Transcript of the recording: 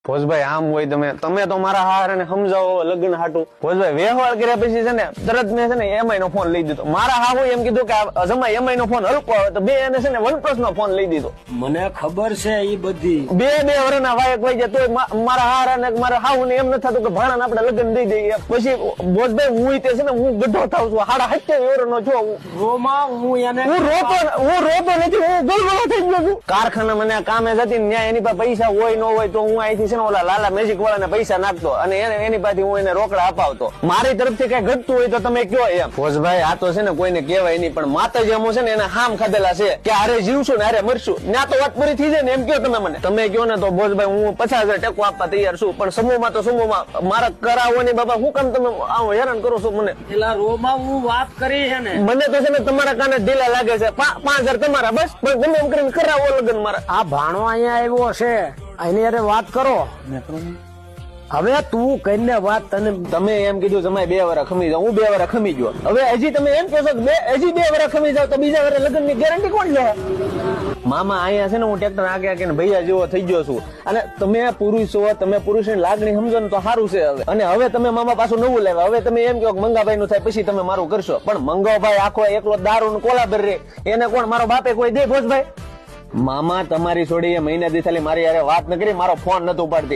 ભોજભાઈ આમ હોય તમે તો મારા હારાને સમજાવો લગ્ન હાટું. ભોજભાઈ વ્યવહાર કર્યા પછી છે ને તરત મેં છે ને એમઆઈ નો ફોન લઈ દીધો. મારા હાહુ એમ કીધું કે જમા એમઆઈ નો ફોન હલકો આવે તો બે એને છે ને OnePlus નો ફોન લઈ દીધો. મને ખબર છે ઈ બધી. બે વર્ષના વાયક વહી જાય તોય મારા હારાને મારા હાહુ ને એમ નથી થતું કે ભાણા આપણે લગ્ન દઈ દઈએ. પછી ભોજભાઈ હું તે છે ને હું ગઢો થાઉં છું. 70 વર્ષનો છો રોમા હું એને હું રોતો નથી, હું ગલગલો થઈ ગયો છું. કારખાના મને કામે જતી ને એની પાસે પૈસા હોય ન હોય તો હું અહીંથી છે ને ઓલા લાલા મેજિક વાળાને પૈસા નાખતો અને એની પાસે હું એને રોકડા અપાવતો. મારી તરફથી કઈ ઘટતું હોય તો તમે કયો એમ. ભોજભાઈ આ તો છે ને કોઈને કહેવાય નહીં, પણ માતાજી અમો છે ને એને હામ ખાધેલા છે કે હારે જીવશું ને હારે મરશું. ત્યાં તો વાત પૂરી થઈ જાય ને એમ કયો તમે મને. તમે કયો ને તો ભોજભાઈ હું 50,000 ટેકો આપવા તૈયાર છું, પણ સમૂહમાં તો સમૂહમાં મારા કરાવો ને બાબા હું કામ તમે આવું હેરાન કરો છો મને. પેલા રોમા હું વાત કરી છે ને મને તો છે ને તમારા કાને ઢીલા લાગે છે. 5,000 તમારા બસ, પણ ગમે એમ કરીને કરાવો લગ્ન મારા. આ ભાણો અહીંયા આવ્યો છે, એની હારે વાત કરો. હવે તું કઈને વાત તને તમે એમ કીધું જમાઈ 2 વર્ષ ખમી જાવ, હું 2 વર્ષ ખમી ગયો. હવે હજી તમે એમ કહો છો કે હજી 2 વર્ષ ખમી જાવ તો બીજા વર્ષે લગ્ન ની ગેરંટી કોણ લે? મામા અહીંયા છે ને હું ટ્રેક્ટર આગે ભૈયા જેવો થઈ ગયો છું, અને તમે પુરુષ છો, તમે પુરુષની લાગણી સમજો ને તો સારું છે. હવે અને હવે તમે મામા પાછું નવું લાવ્યા. હવે તમે એમ કહો કે મંગાભાઈ નું થાય પછી તમે મારું કરશો, પણ મંગાભાઈ આખો એકલો દારૂ નું કોલાબર રે એને કોણ મારો બાપે કોઈ દે? ભોજભાઈ મામા તમારી છોડી મહિના દી ખાલી મારી યાર વાત ન કરી, મારો ફોન નતો ઉપાડતી.